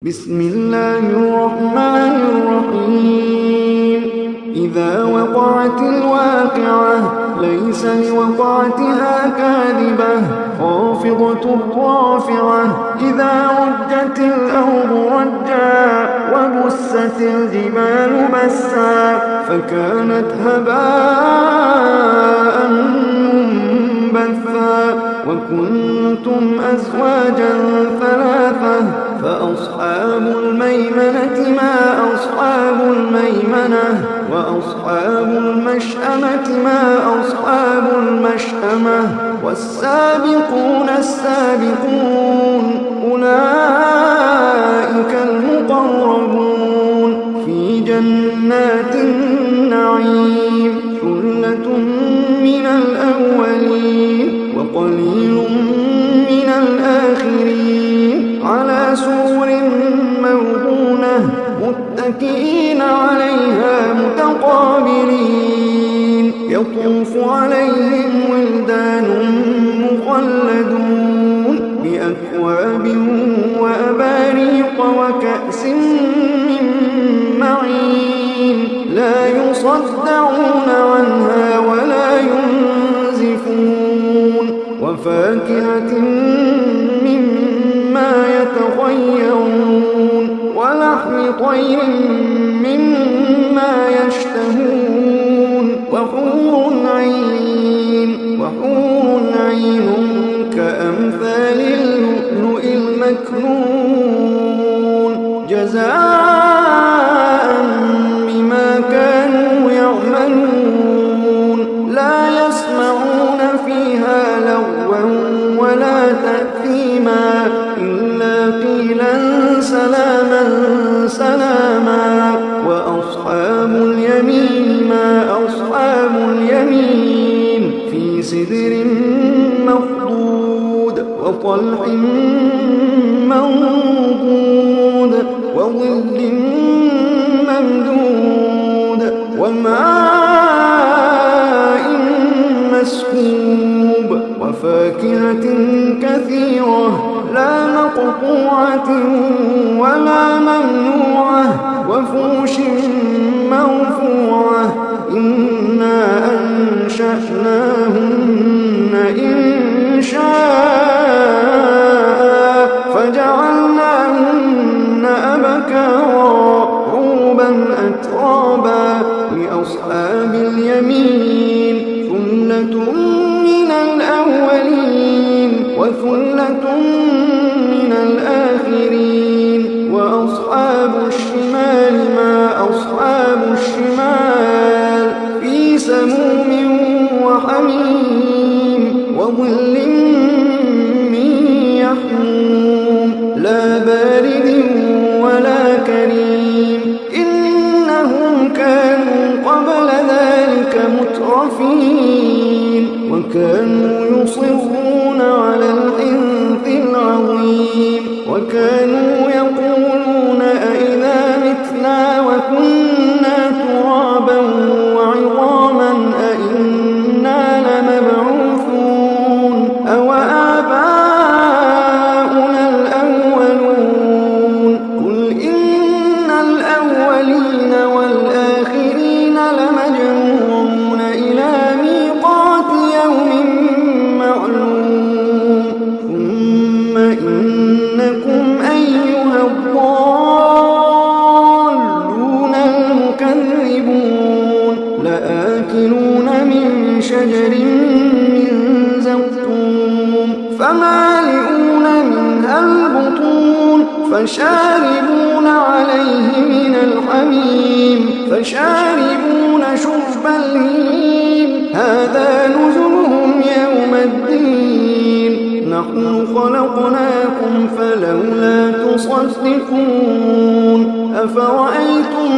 بسم الله الرحمن الرحيم. إذا وقعت الواقعة ليس لوقعتها كاذبة خافضة رافعة. إذا رجت الأرض رجا وبست الجبال بسا فكانت هباء منبثا وكنتم أزواجا ثلاثة فأصحاب الميمنة ما أصحاب الميمنة وأصحاب المشأمة ما أصحاب المشأمة والسابقون السابقون أولئك المقربون في جنات النعيم. ثلة من الأولين وقليل من الآخرين على سرر موضونة متكئين عليها متقابلين يطوف عليهم ولدان مخلدون بأكواب وأباريق وكأس من معين لا يصدعون عنها ولا ينزفون وفاكهة مما يتخيرون ولحم طير مما يشتهون وحور عين كأمثال اللؤلؤ المكنون جزاء بما كانوا يعملون. لا يسمعون فيها لغوا ولا تأثيما إلا قيلا سلاما سلاما. وأصحاب اليمين ما أصحاب اليمين في سدر مخضود وطلح منضود وظل ممدود وماء مسكوب وفاكهة كثيرة لا مقطوعة ولا ممنوعة وفوش مرفوعة. إنا أنشأناهن إنشاء فجعلناهن أبكارا عربا أترابا لأصحاب اليمين ثلة من الأولين وثلة من الآخرين. وأصحاب الشمال ما أصحاب الشمال في سموم وحميم وظل من يحموم لا بارد ولا كريم. إنهم كانوا قبل ذلك مترفين وكانوا يصرون على الحنث العظيم وكانوا يقولون أئذا متنا وكنا ترابا وعظاما أئنا لمبعوثون أو آباؤنا الأولون. قل إن الأولين والآخرين لمجموعون إلى ميقات يوم معلوم ثم إنكم أيها الضالون المكذبون لآكلون من شجر من زقوم فمالئون منها البطون فشاربون عليه من الحميم فشاربون شرب الهيم هذا نزلهم يوم الدين. نحن خلقناكم فلولا تصدقون. أفرأيتم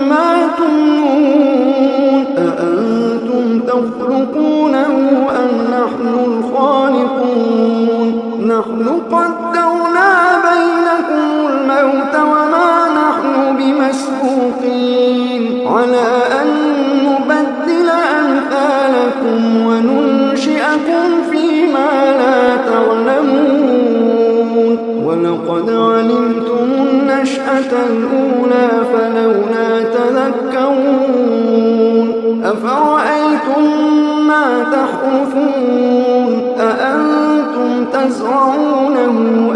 ما تمنون أأنتم تخلقونه أم نحن الخالقون. نحن قدرنا بينكم الموت وما نحن بمسبوقين على أن نبدل أمثالكم وننشئكم فيما لا تعلمون. ولقد علمتم النشأة الأولى فلولا تذكرون أفرأيتم ما تحرثون أأنتم تزرعونه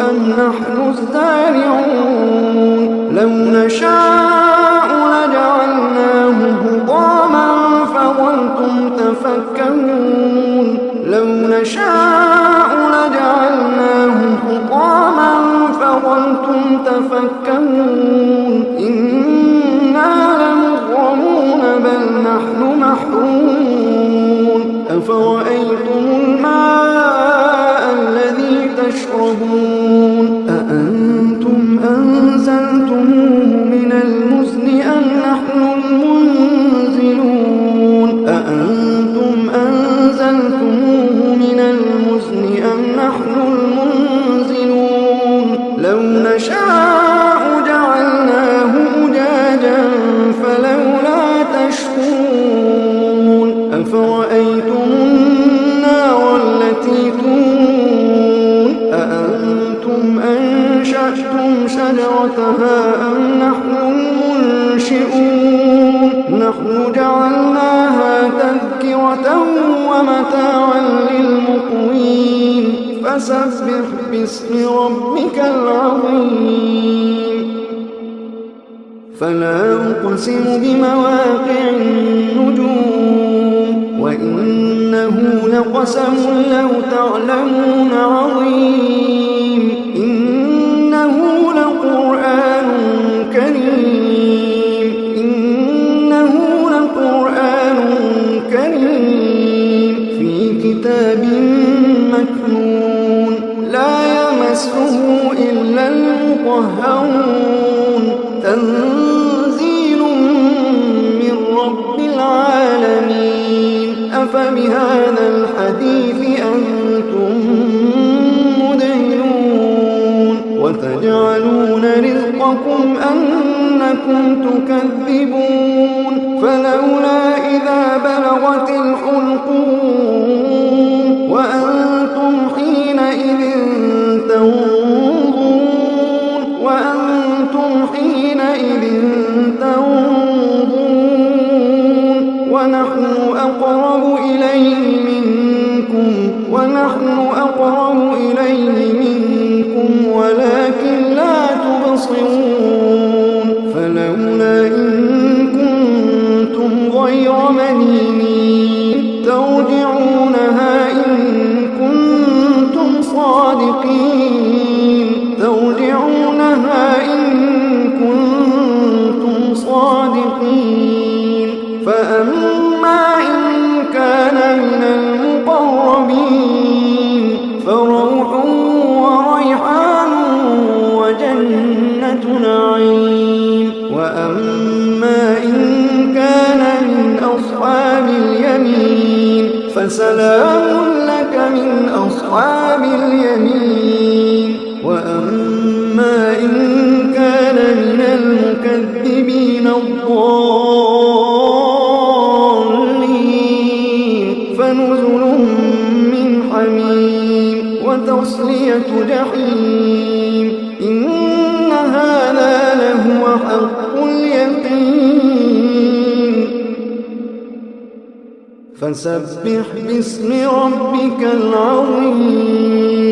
أم نحن الزارعون لو نشاء لجعلناه حطاما فظلتم تفكرون لو نشاء لجعلناه حطاما فظلتم تفكرون إنا لمغرمون بل نحن محرومون أفرأيتم الماء الذي تشربون أأنتم أنزلتموه من المزن أم نحن المنزلون أأنتم أنزلتموه من المزن أم نحن المنزلون لو نشاء جعلناه أجاجا فلولا تشكرون أفرأيتم النار التي تورون أأنتم أنشأتم شجرتها أم نحن المنشئون نحن جعلناها تذكرة ومتاعا للمقوين فسبح باسم ربك العظيم فلا أقسم بمواقع النجوم وإنه لقسم لو تعلمون عظيم إنه لقرآن كريم إنه لقرآن كريم في كتاب مكنون لا يمسه إلا المطهرون تنزيل من رب العالمين أفبهذا الحديث أنتم مدهنون وتجعلون رزقكم أنكم تكذبون فلولا إذا بلغت الحلقوم وأنتم حينئذ تنظرون ونحن أقرب إليه منكم ولكن لا تبصرون فلولا إن كنتم غير مدينين ترجعونها إن كنتم صادقين فأما إن كان من المقربين فروح وريحان وجنة نعيم وأما إن كان من أصحاب اليمين فسلام لك من أصحاب اليمين وأما إن كان من المكذبين الضالين فنزل من حميم وتصلية جحيم إن هذا لهو حق اليقين فسبح باسم ربك العظيم